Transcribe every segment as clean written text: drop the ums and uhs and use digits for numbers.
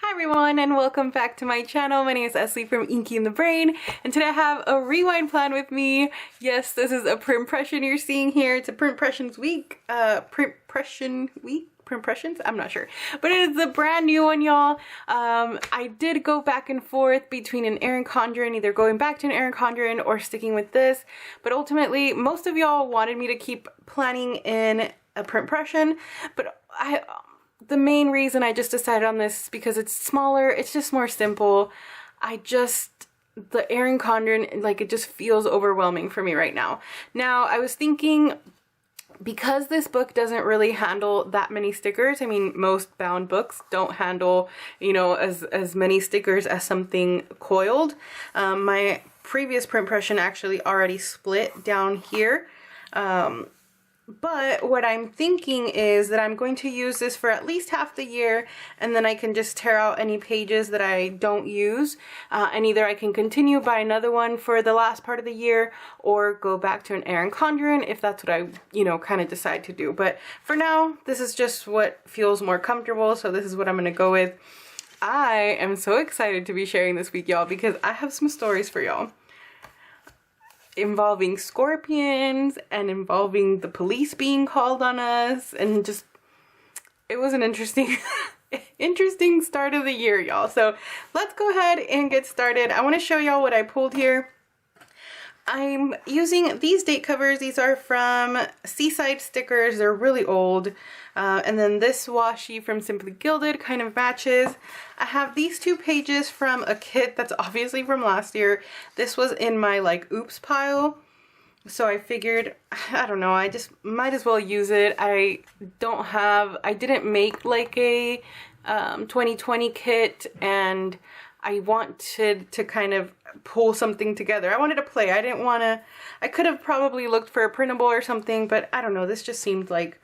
Hi everyone and welcome back to my channel. My name is Esli from Inkeandthebrain and today I have a rewind plan with me. Yes, this is a print impression you're seeing here. It's a print impressions week. Print impressions? I'm not sure. But it is a brand new one, y'all. I did go back and forth between an Erin Condren, either going back to an Erin Condren or sticking with this. But ultimately, most of y'all wanted me to keep planning in a print impression, but the main reason I just decided on this is because it's smaller, it's just more simple. The Erin Condren, like, it just feels overwhelming for me right now. Now, I was thinking, because this book doesn't really handle that many stickers, I mean, most bound books don't handle, you know, as many stickers as something coiled. My previous print impression actually already split down here. But what I'm thinking is that I'm going to use this for at least half the year, and then I can just tear out any pages that I don't use, and either I can continue buy another one for the last part of the year or go back to an Erin Condren if that's what I, you know, kind of decide to do. But for now, this is just what feels more comfortable, so this is what I'm going to go with. I am so excited to be sharing this week, y'all, because I have some stories for y'all involving scorpions and involving the police being called on us, and just, it was an interesting interesting start of the year, y'all. So let's go ahead and get started. I want to show y'all what I pulled here. I'm using these date covers. These are from Seaside Stickers. They're really old. And then this washi from Simply Gilded kind of matches. I have these two pages from a kit that's obviously from last year. This was in my, like, oops pile. So I figured, I don't know, I just might as well use it. I didn't make like a 2020 kit, and I wanted to kind of pull something together. I wanted to play. I could have probably looked for a printable or something, but I don't know, this just seemed like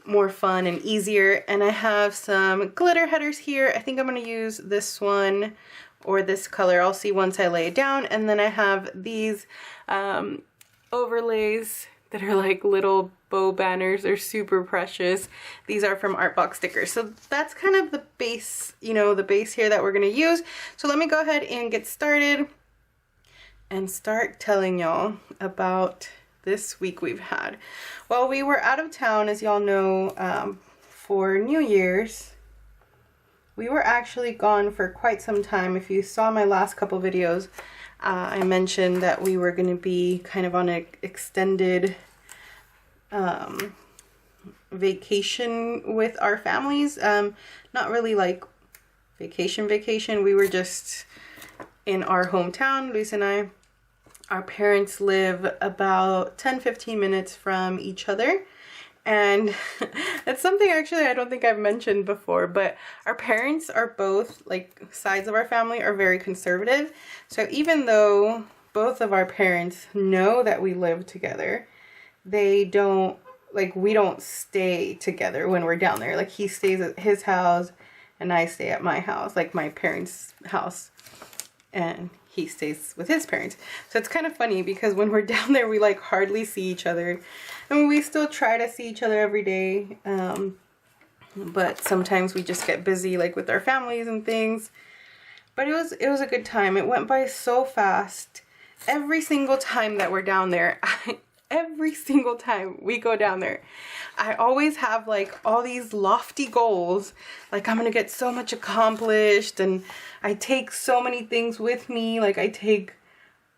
more fun and easier. And I have some glitter headers here. I think I'm going to use this one or this color. I'll see once I lay it down. And then I have these overlays that are like little bow banners. They're super precious. These are from Artbox Stickers. So that's kind of the base, you know, the base here that we're going to use. So let me go ahead and get started and start telling y'all about this week we've had. Well, we were out of town, as y'all know, for New Year's. We were actually gone for quite some time. If you saw my last couple videos, I mentioned that we were going to be kind of on an extended vacation with our families. Not really like vacation. We were just in our hometown, Luis and I. Our parents live about 10-15 minutes from each other, and that's something actually I don't think I've mentioned before, but our parents are both, like, sides of our family are very conservative. So even though both of our parents know that we live together, they don't, like, we don't stay together when we're down there. Like, he stays at his house and I stay at my house, like my parents' house, and he stays with his parents. So it's kind of funny because when we're down there, we like hardly see each other. I mean, we still try to see each other every day, but sometimes we just get busy, like, with our families and things. But it was a good time. It went by so fast. Every single time that we're down there, every single time we go down there, I always have, like, all these lofty goals, like, I'm gonna get so much accomplished, and I take so many things with me. Like, I take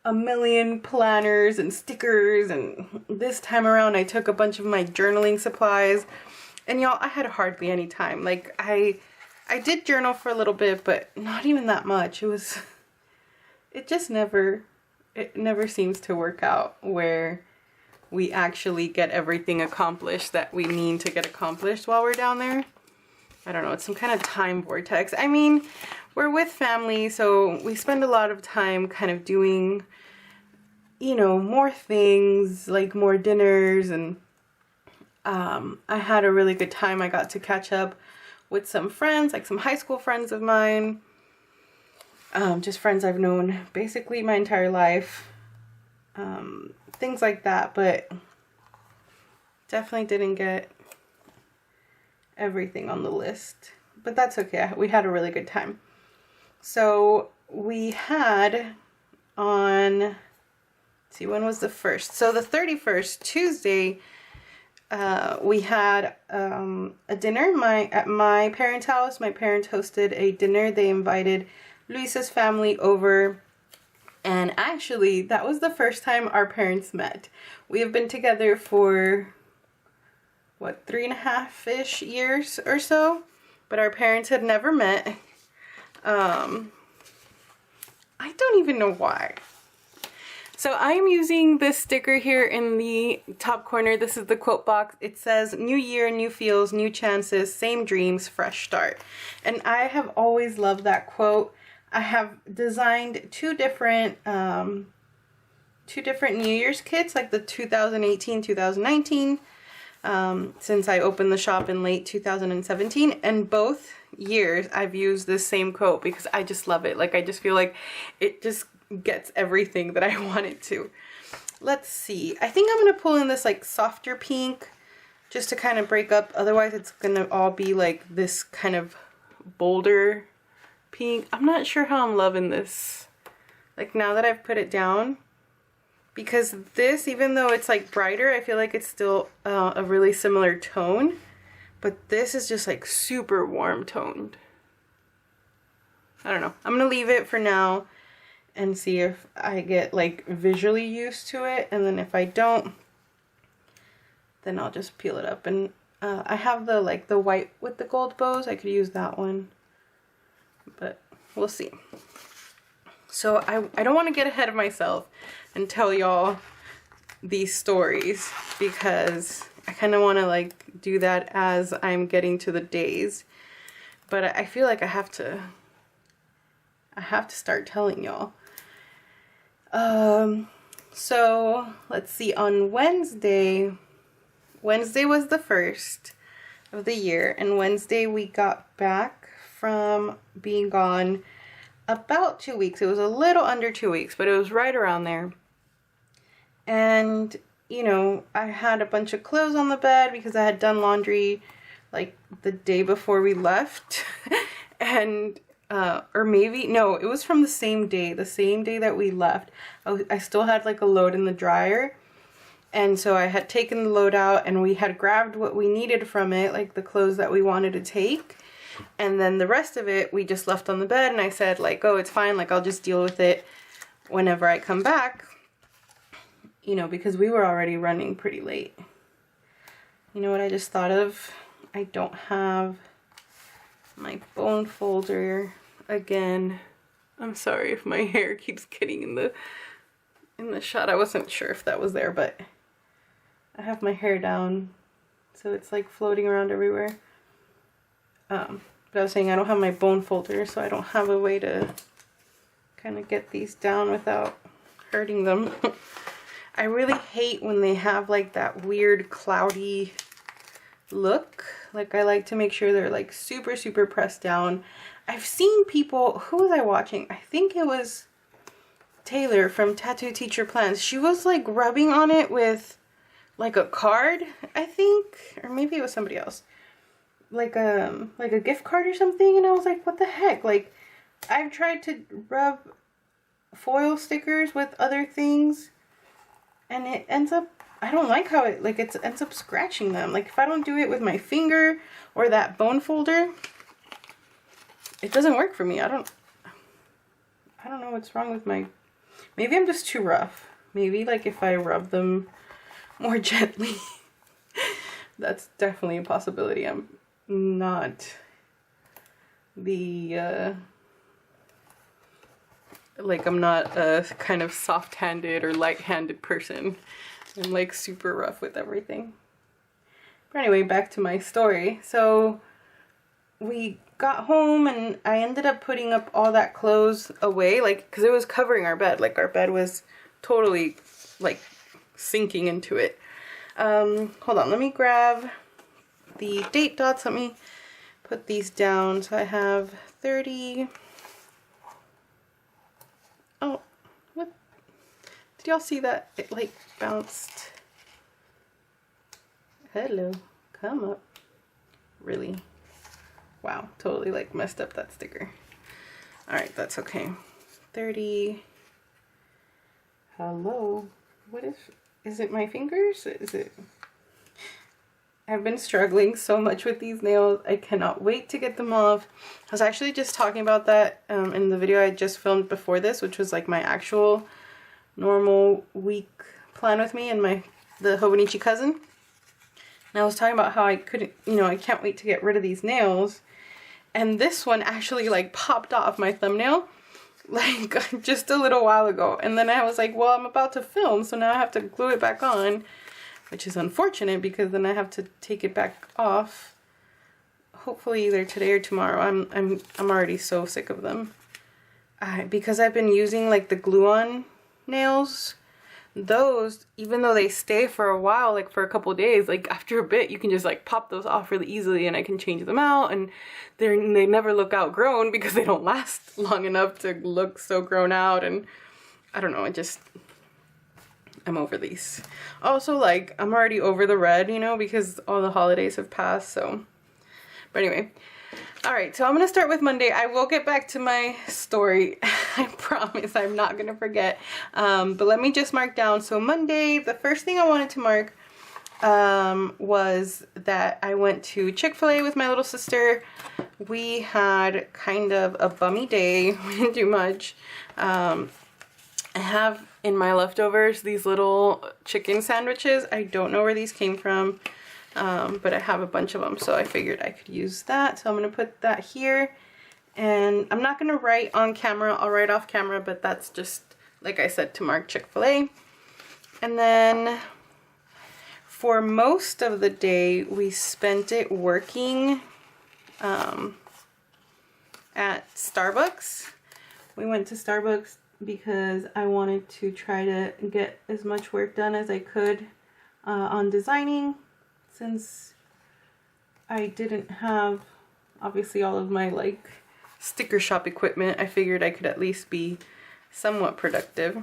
a million planners and stickers, and this time around I took a bunch of my journaling supplies, and y'all, I had hardly any time. Like, I did journal for a little bit, but not even that much. It never seems to work out where we actually get everything accomplished that we need to get accomplished while we're down there. I don't know, it's some kind of time vortex. I mean, we're with family, so we spend a lot of time kind of doing, you know, more things, like more dinners, and I had a really good time. I got to catch up with some friends, like some high school friends of mine, just friends I've known basically my entire life. Things like that, but definitely didn't get everything on the list but that's okay. We had a really good time. So we had on, let's see, when was the 1st? So the 31st, Tuesday, we had a dinner at my parents' house. My parents hosted a dinner. They invited Luisa's family over. And actually, that was the first time our parents met. We have been together for, what, 3.5-ish years or so? But our parents had never met. I don't even know why. So I am using this sticker here in the top corner. This is the quote box. It says, "New year, new feels, new chances, same dreams, fresh start." And I have always loved that quote. I have designed two different New Year's kits, like the 2018, 2019, since I opened the shop in late 2017, and both years I've used this same quote because I just love it. Like, I just feel like it just gets everything that I want it to. Let's see. I think I'm going to pull in this like softer pink just to kind of break up. Otherwise it's going to all be like this kind of bolder pink. I'm not sure how I'm loving this. Like, now that I've put it down, because this, even though it's like brighter, I feel like it's still a really similar tone, but this is just like super warm toned. I don't know. I'm gonna leave it for now and see if I get like visually used to it, and then if I don't, then I'll just peel it up. And I have the white with the gold bows. I could use that one, but we'll see. So I don't want to get ahead of myself and tell y'all these stories, because I kind of want to like do that as I'm getting to the days, but I feel like I have to start telling y'all. So let's see, on Wednesday was the 1st of the year, and Wednesday we got back from being gone about 2 weeks. It was a little under 2 weeks, but it was right around there. And, you know, I had a bunch of clothes on the bed because I had done laundry like the day before we left. And, or maybe, no, it was from the same day that we left. I still had like a load in the dryer. And so I had taken the load out and we had grabbed what we needed from it, like the clothes that we wanted to take. And then the rest of it we just left on the bed, and I said like, oh, it's fine, like I'll just deal with it whenever I come back, you know, because we were already running pretty late. You know what I just thought of? I don't have my bone folder again. I'm sorry if my hair keeps getting in the shot. I wasn't sure if that was there, but I have my hair down so it's like floating around everywhere. But I was saying I don't have my bone folder, so I don't have a way to kind of get these down without hurting them. I really hate when they have like that weird cloudy look. Like, I like to make sure they're like super, super pressed down. I've seen people, who was I watching? I think it was Taylor from Tattoo Teacher Plans. She was like rubbing on it with like a card, I think, or maybe it was somebody else. Like a gift card or something, and I was like, what the heck? Like, I've tried to rub foil stickers with other things, and it ends up, I don't like how it ends up scratching them. Like, if I don't do it with my finger or that bone folder, it doesn't work for me. I don't know what's wrong with my, maybe I'm just too rough. Maybe like if I rub them more gently. That's definitely a possibility. I'm not the like, I'm not a kind of soft-handed or light-handed person. I'm like super rough with everything. But anyway, back to my story. So we got home and I ended up putting up all that clothes away, like, because it was covering our bed. Like, our bed was totally like sinking into it. Hold on, let me grab the date dots. Let me put these down. So I have 30. Oh, what? Did y'all see that? It like bounced. Hello, come up. Really? Wow, totally like messed up that sticker. All right, that's okay. 30. Hello. What is it my fingers? Is it? I've been struggling so much with these nails. I cannot wait to get them off. I was actually just talking about that in the video I just filmed before this, which was like my actual normal week plan with me and the Hobonichi cousin. And I was talking about how I couldn't, you know, I can't wait to get rid of these nails. And this one actually like popped off my thumbnail like just a little while ago. And then I was like, well, I'm about to film, so now I have to glue it back on, which is unfortunate because then I have to take it back off. Hopefully either today or tomorrow. I'm already so sick of them. Because I've been using like the glue-on nails, those, even though they stay for a while, like for a couple of days, like after a bit you can just like pop those off really easily, and I can change them out, and they never look outgrown because they don't last long enough to look so grown out. And I don't know, I'm over these. Also, like, I'm already over the red, you know, because all the holidays have passed, so. But anyway. Alright, so I'm going to start with Monday. I will get back to my story. I promise I'm not going to forget. But let me just mark down. So Monday, the first thing I wanted to mark was that I went to Chick-fil-A with my little sister. We had kind of a bummy day. We didn't do much. I have in my leftovers these little chicken sandwiches. I don't know where these came from. But I have a bunch of them, so I figured I could use that. So I'm going to put that here, and I'm not going to write on camera. I'll write off camera, but that's just, like I said, to mark Chick-fil-A. And then for most of the day, we spent it working at Starbucks. We went to Starbucks because I wanted to try to get as much work done as I could on designing. Since I didn't have, obviously, all of my, like, sticker shop equipment, I figured I could at least be somewhat productive.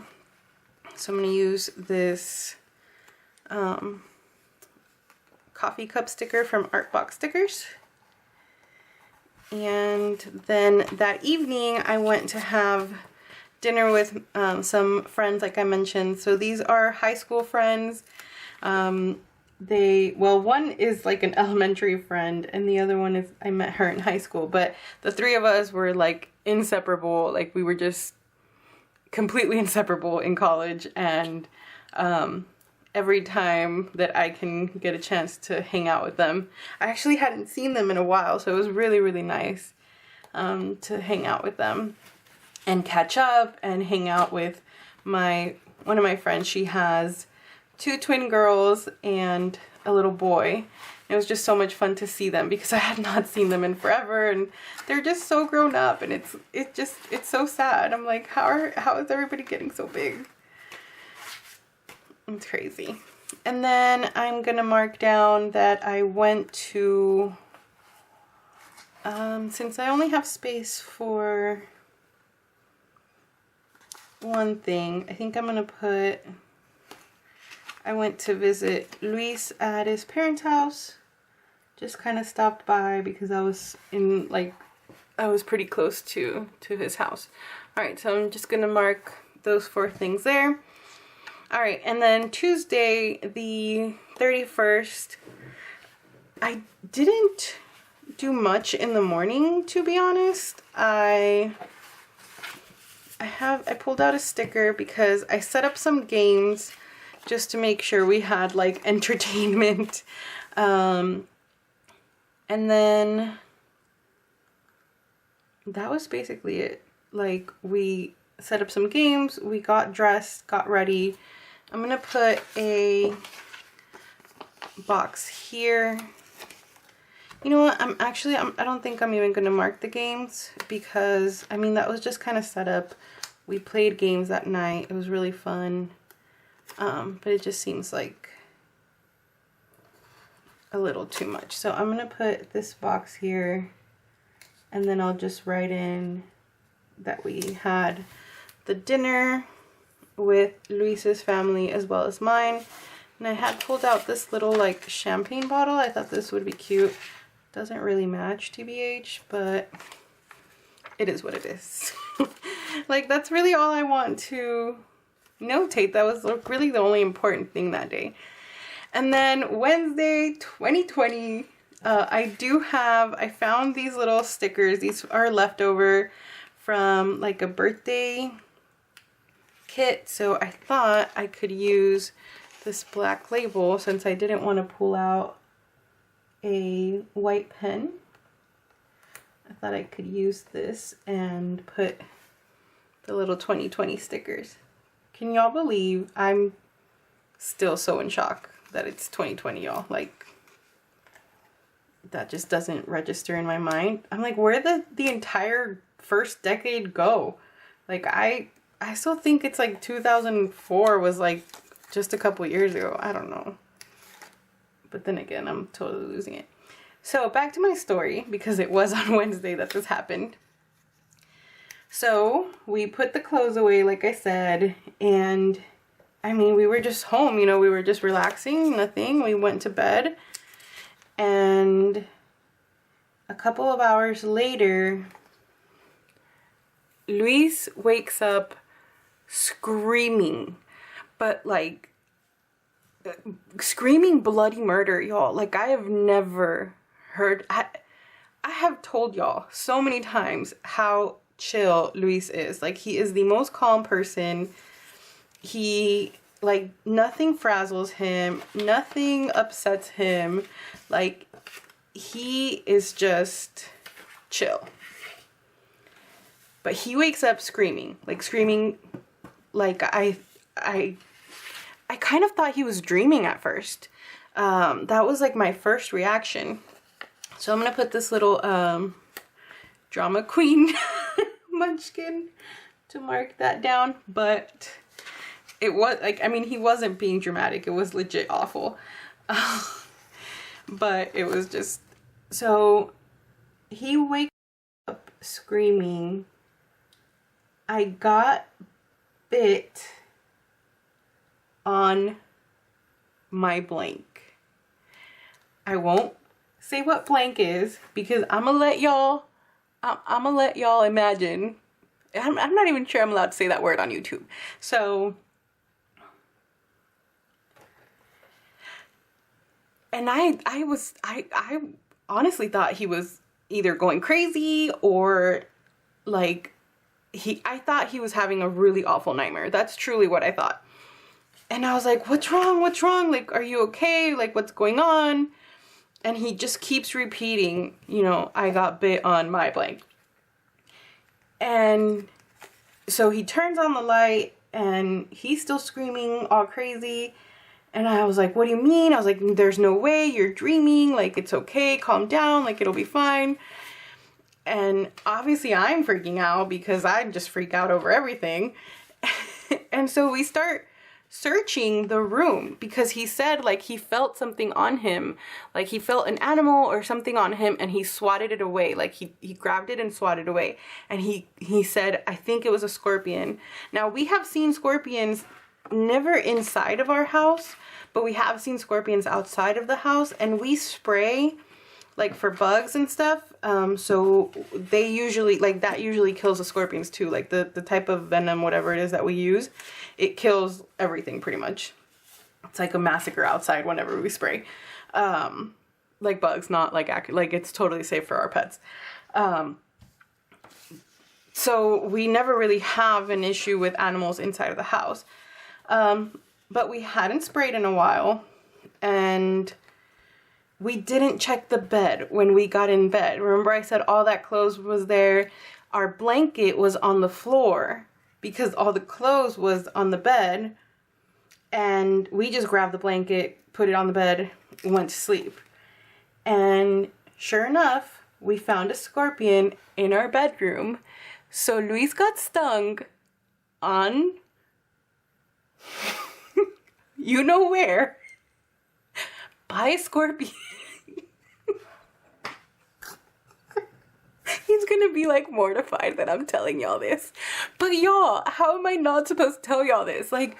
So I'm going to use this coffee cup sticker from Artbox Stickers. And then that evening, I went to have dinner with some friends, like I mentioned. So these are high school friends. Well, one is like an elementary friend, and the other one is, I met her in high school, but the three of us were like inseparable. Like, we were just completely inseparable in college, and every time that I can get a chance to hang out with them, I actually hadn't seen them in a while, so it was really, really nice to hang out with them and catch up and hang out with one of my friends. She has 2 twin girls and a little boy. It was just so much fun to see them because I had not seen them in forever, and they're just so grown up, and it's so sad. I'm like, how is everybody getting so big? It's crazy. And then I'm gonna mark down that I went to since I only have space for one thing, I think I'm gonna put, I went to visit Luis at his parents' house. Just kind of stopped by because I was pretty close to his house. Alright, so I'm just gonna mark those 4 things there. Alright, and then Tuesday, the 31st, I didn't do much in the morning, to be honest. I pulled out a sticker because I set up some games just to make sure we had like entertainment. And then that was basically it. Like, we set up some games, we got dressed, got ready. I'm gonna put a box here. You know what, I don't think I'm even gonna mark the games because, I mean, that was just kind of set up. We played games that night, it was really fun. But it just seems like a little too much. So I'm gonna put this box here, and then I'll just write in that we had the dinner with Luis's family as well as mine. And I had pulled out this little like champagne bottle. I thought this would be cute. Doesn't really match, TBH, but it is what it is. Like, that's really all I want to notate. That was really the only important thing that day. And then Wednesday, 2020, I found these little stickers. These are leftover from like a birthday kit. So I thought I could use this black label since I didn't want to pull out a white pen. I thought I could use this and put the little 2020 stickers. Can y'all believe I'm still so in shock that it's 2020, y'all? Like, that just doesn't register in my mind. I'm like, where did the entire first decade go? Like, I still think it's like 2004 was like just a couple years ago. I don't know. But then again, I'm totally losing it. So back to my story, because it was on Wednesday that this happened. So we put the clothes away, like I said, and I mean, we were just home, you know, we were just relaxing, nothing. We went to bed, and a couple of hours later, Luis wakes up screaming, but like screaming bloody murder, y'all. Like, I have never heard, I have told y'all so many times how chill Luis is. Like, he is the most calm person. He, like, nothing frazzles him, nothing upsets him. Like, he is just chill. But he wakes up screaming, like I kind of thought he was dreaming at first. That was like my first reaction. So I'm gonna put this little drama queen munchkin to mark that down. But it was like, I mean, he wasn't being dramatic. It was legit awful. But it was just, so he wakes up screaming. I got bit on my blank. I won't say what blank is because I'm gonna let y'all imagine. I'm not even sure I'm allowed to say that word on YouTube. So, and I honestly thought he was either going crazy or like I thought he was having a really awful nightmare. That's truly what I thought. And I was like, what's wrong? What's wrong? Like, are you okay? Like, what's going on? And he just keeps repeating, you know, I got bit on my blank. And so he turns on the light and he's still screaming all crazy. And I was like, what do you mean? I was like, there's no way, you're dreaming. Like, it's okay, calm down, like, it'll be fine. And obviously I'm freaking out because I just freak out over everything. And so we start searching the room because he said like he felt something on him, like he felt an animal or something on him, and he swatted it away. Like he grabbed it and swatted it away. And he said, I think it was a scorpion. Now, we have seen scorpions never inside of our house, but we have seen scorpions outside of the house, and we spray like for bugs and stuff. So they usually, like, that usually kills the scorpions too. Like the type of venom, whatever it is that we use, it kills everything pretty much. It's like a massacre outside whenever we spray. Like bugs, not like it's totally safe for our pets. So we never really have an issue with animals inside of the house. But we hadn't sprayed in a while, and we didn't check the bed when we got in bed. Remember I said all that clothes was there? Our blanket was on the floor because all the clothes was on the bed. And we just grabbed the blanket, put it on the bed, and went to sleep. And sure enough, we found a scorpion in our bedroom. So Luis got stung on you know where by a scorpion. He's gonna be like mortified that I'm telling y'all this. But y'all, how am I not supposed to tell y'all this? Like,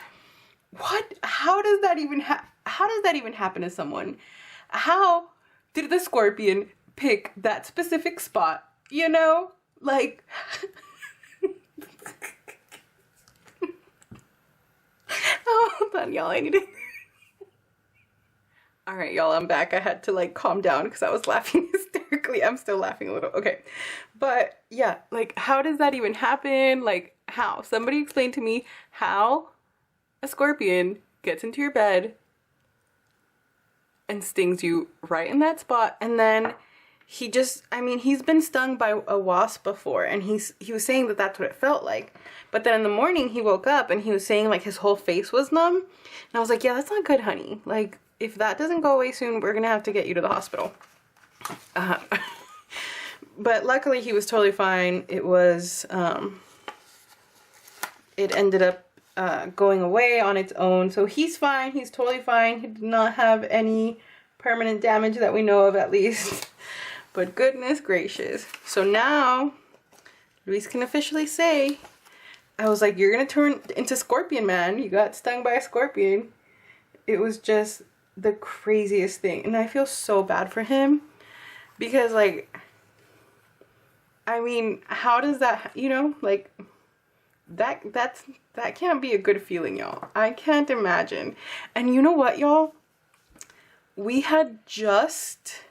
what? How does that even happen to someone? How did the scorpion pick that specific spot, you know? Like, oh, hold on, y'all, I need to... All right, y'all, I'm back. I had to like calm down because I was laughing hysterically. I'm still laughing a little. Okay. But yeah, like, how does that even happen? Like, how? Somebody explain to me how a scorpion gets into your bed and stings you right in that spot. And then he just, I mean, he's been stung by a wasp before, and he was saying that that's what it felt like. But then in the morning he woke up and he was saying like his whole face was numb. And I was like, yeah, that's not good, honey. Like, if that doesn't go away soon, we're gonna have to get you to the hospital. But luckily he was totally fine. It was, it ended up going away on its own. So he's fine. He's totally fine. He did not have any permanent damage that we know of, at least. But goodness gracious. So now Luis can officially say, I was like, you're gonna turn into Scorpion Man. You got stung by a scorpion. It was just the craziest thing, and I feel so bad for him because, like, I mean, how does that, you know, like, that can't be a good feeling, y'all. I can't imagine. And you know what, y'all, we had just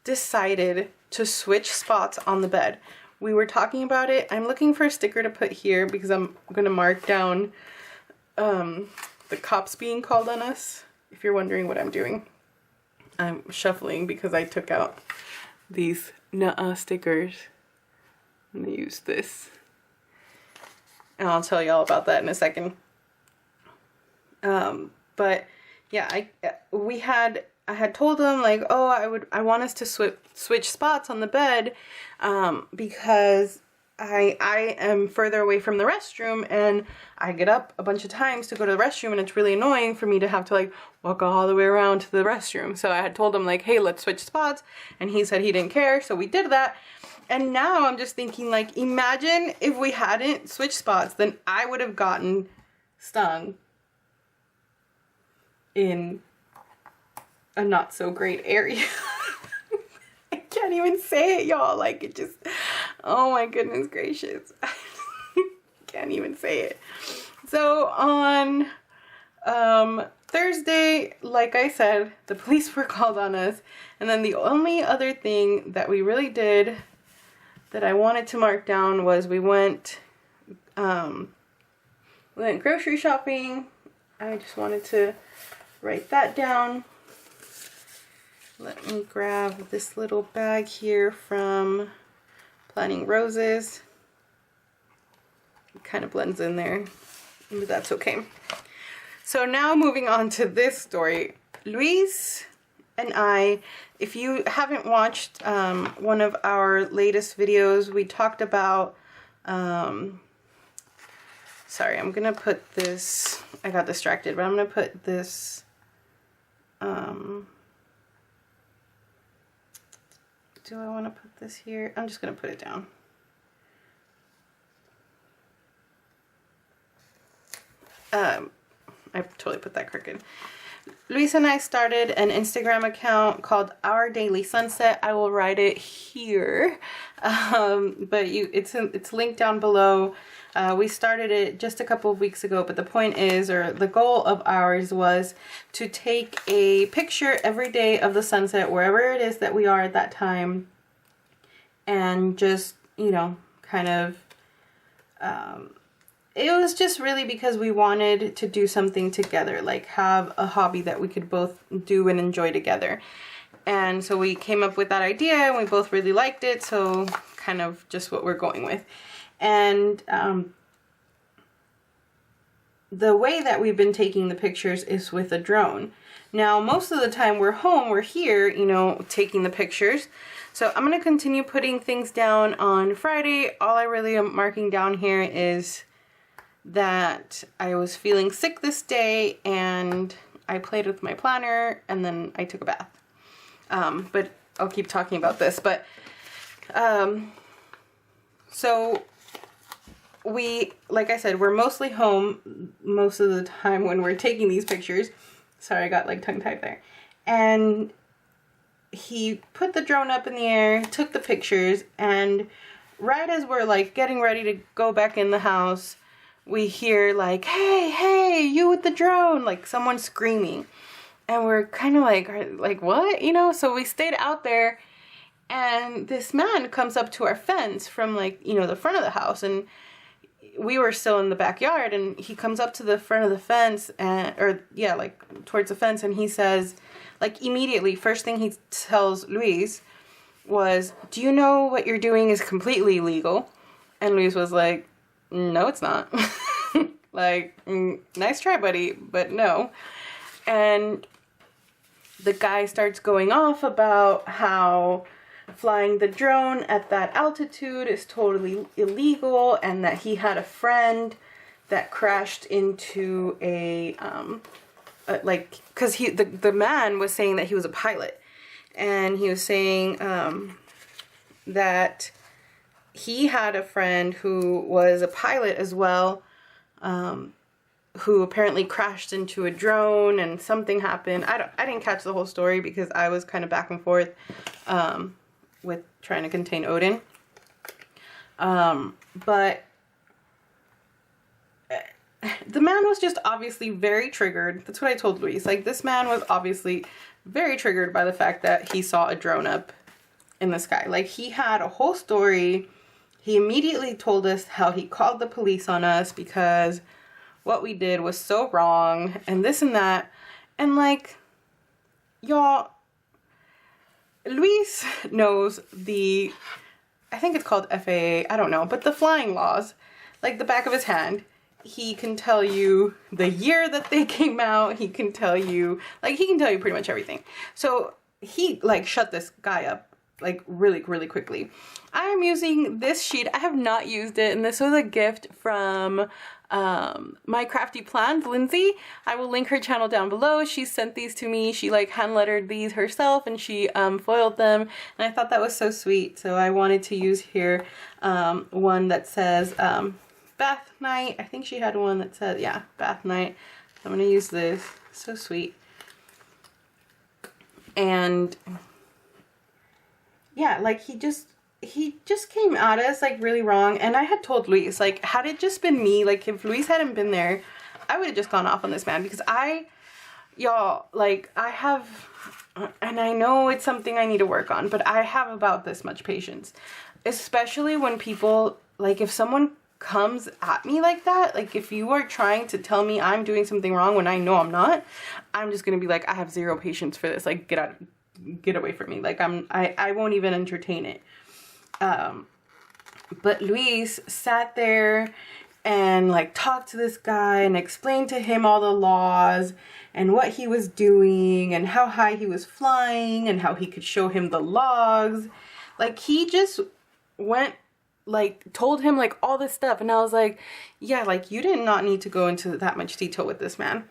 decided to switch spots on the bed. We were talking about it. I'm looking for a sticker to put here because I'm gonna mark down the cops being called on us. If you're wondering what I'm doing, I'm shuffling because I took out these nuh-uh stickers. I'm gonna use this, and I'll tell y'all about that in a second. But yeah, I had told him, like, oh, I want us to switch spots on the bed, because I am further away from the restroom, and I get up a bunch of times to go to the restroom, and it's really annoying for me to have to like walk all the way around to the restroom. So I had told him, like, hey, let's switch spots, and he said he didn't care, so we did that. And now I'm just thinking, like, imagine if we hadn't switched spots, then I would have gotten stung in a not so great area. I can't even say it, y'all. Like, it just, oh my goodness gracious. Can't even say it. So on Thursday, like I said, the police were called on us. And then the only other thing that we really did that I wanted to mark down was we went grocery shopping. I just wanted to write that down. Let me grab this little bag here from Planting Roses. It kind of blends in there, but that's okay. So now moving on to this story. Luis and I, if you haven't watched one of our latest videos, we talked about, sorry, I'm gonna put this, I got distracted, but I'm gonna put this, do I want to put this here? I'm just going to put it down. I totally put that crooked. Luis and I started an Instagram account called Our Daily Sunset. I will write it here, but it's linked down below. We started it just a couple of weeks ago, but the point is, or the goal of ours was to take a picture every day of the sunset, wherever it is that we are at that time, and just, you know, kind of, it was just really because we wanted to do something together, like have a hobby that we could both do and enjoy together. And so we came up with that idea, and we both really liked it, so kind of just what we're going with. And the way that we've been taking the pictures is with a drone. Now, most of the time we're home, we're here, you know, taking the pictures. So I'm going to continue putting things down on Friday. All I really am marking down here is that I was feeling sick this day, and I played with my planner, and then I took a bath. But I'll keep talking about this. But so we, like I said, we're mostly home most of the time when we're taking these pictures. Sorry, I got like tongue-tied there. And he put the drone up in the air, took the pictures, and right as we're like getting ready to go back in the house, we hear like, hey, you with the drone, like someone screaming. And we're kind of like, what? You know, so we stayed out there, and this man comes up to our fence from like, you know, the front of the house, and we were still in the backyard, and he comes up to the front of the fence like towards the fence, and he says, like immediately, first thing he tells Luis was, do you know what you're doing is completely illegal? And Luis was like, no, it's not. Like, nice try, buddy, but no. And the guy starts going off about how flying the drone at that altitude is totally illegal, and that he had a friend that crashed into because the man was saying that he was a pilot, and he was saying that he had a friend who was a pilot as well, who apparently crashed into a drone, and something happened. I didn't catch the whole story because I was kind of back and forth with trying to contain Odin. But the man was just obviously very triggered. That's what I told Luis. Like, this man was obviously very triggered by the fact that he saw a drone up in the sky. Like, he had a whole story. He immediately told us how he called the police on us because what we did was so wrong, and this and that. And like, y'all, Luis knows I think it's called FAA, I don't know, but the flying laws, like the back of his hand. He can tell you the year that they came out. He can tell you pretty much everything. So he like shut this guy up like really, really quickly. I'm using this sheet. I have not used it, and this was a gift from My Crafty Plans, Lindsay. I will link her channel down below. She sent these to me. She like hand lettered these herself, and she foiled them, and I thought that was so sweet. So I wanted to use here one that says bath night. I think she had one that said, yeah, bath night. I'm gonna use this. So sweet. And yeah, like he just came at us like really wrong. And I had told Luis, like, had it just been me, like if Luis hadn't been there, I would have just gone off on this man, because y'all, like, I have, and I know it's something I need to work on, but I have about this much patience, especially when people, like, if someone comes at me like that, like if you are trying to tell me I'm doing something wrong when I know I'm not, I'm just gonna be like, I have zero patience for this, like, get away from me. Like, I won't even entertain it. But Luis sat there and like talked to this guy and explained to him all the laws and what he was doing and how high he was flying and how he could show him the logs. Like, he just went, like, told him like all this stuff, and I was like, yeah, like, you did not need to go into that much detail with this man.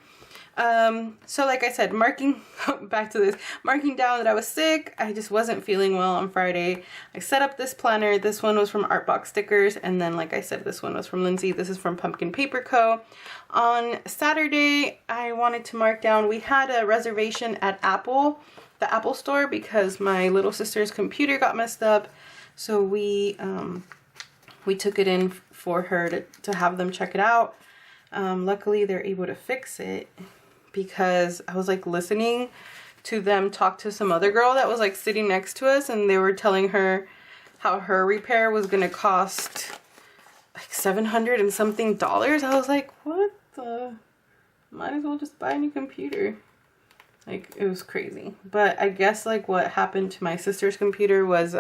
So like I said, marking down that I was sick. I just wasn't feeling well on Friday. I set up this planner. This one was from Artbox Stickers, and then like I said, this one was from Lindsay. This is from Pumpkin Paper Co. On Saturday, I wanted to mark down, we had a reservation at the Apple store, because my little sister's computer got messed up. So we took it in for her to have them check it out. Luckily they're able to fix it, because I was like listening to them talk to some other girl that was like sitting next to us, and they were telling her how her repair was gonna cost like $700 and something. I was like, what the, might as well just buy a new computer. Like, it was crazy. But I guess like what happened to my sister's computer was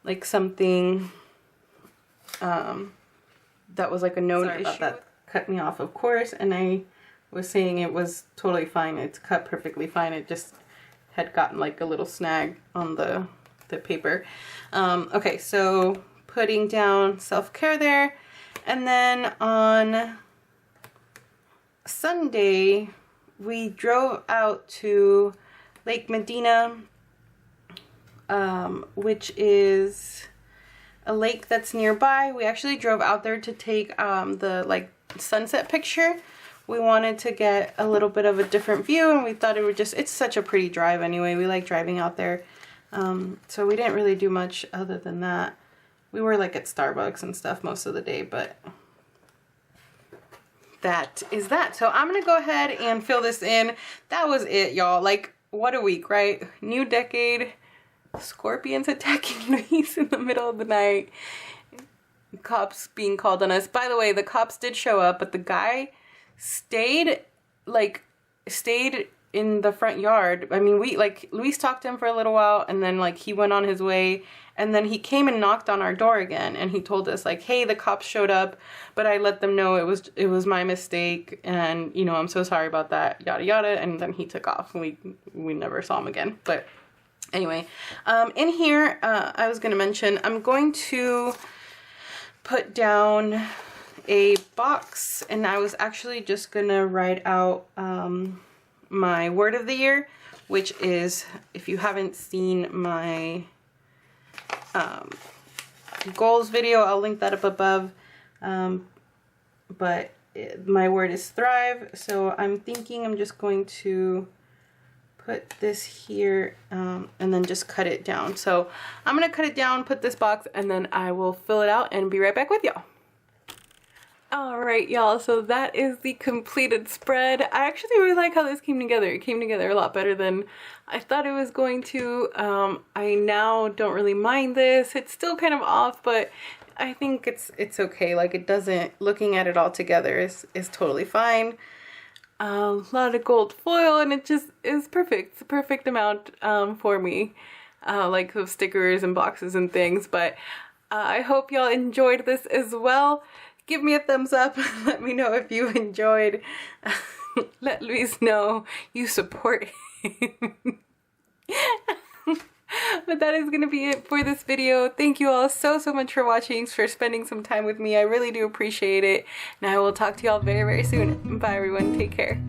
like something that was like a known issue. That cut me off, of course, and I was saying it was totally fine. It's cut perfectly fine. It just had gotten like a little snag on the paper. Okay, so putting down self-care there. And then on Sunday, we drove out to Lake Medina, which is a lake that's nearby. We actually drove out there to take the like sunset picture, we wanted to get a little bit of a different view, and we thought it would just, it's such a pretty drive anyway. We like driving out there. So we didn't really do much other than that. We were like at Starbucks and stuff most of the day, but that is that. So I'm gonna go ahead and fill this in. That was it, y'all. Like, what a week, right? New decade, scorpions attacking Luis in the middle of the night, cops being called on us. By the way, the cops did show up, but the guy stayed in the front yard. I mean, Luis talked to him for a little while, and then like he went on his way, and then he came and knocked on our door again, and he told us like, hey, the cops showed up, but I let them know it was my mistake, and you know, I'm so sorry about that, yada yada. And then he took off, and we never saw him again. But anyway, in here, I was gonna mention, I'm going to put down a box, and I was actually just gonna write out my word of the year, which is, if you haven't seen my goals video, I'll link that up above, but my word is thrive. So I'm thinking I'm just going to put this here and then just cut it down. So I'm gonna cut it down, put this box, and then I will fill it out and be right back with y'all. Alright, y'all, so that is the completed spread. I actually really like how this came together. It came together a lot better than I thought it was going to. I now don't really mind this. It's still kind of off, but I think it's okay. Like, it doesn't, looking at it all together is totally fine. A lot of gold foil, and it just is perfect. It's the perfect amount for me, like of stickers and boxes and things. But I hope y'all enjoyed this as well. Give me a thumbs up. Let me know if you enjoyed. Let Luis know you support him. But that is going to be it for this video. Thank you all so much for watching, for spending some time with me. I really do appreciate it. And I will talk to y'all very soon. Bye everyone. Take care.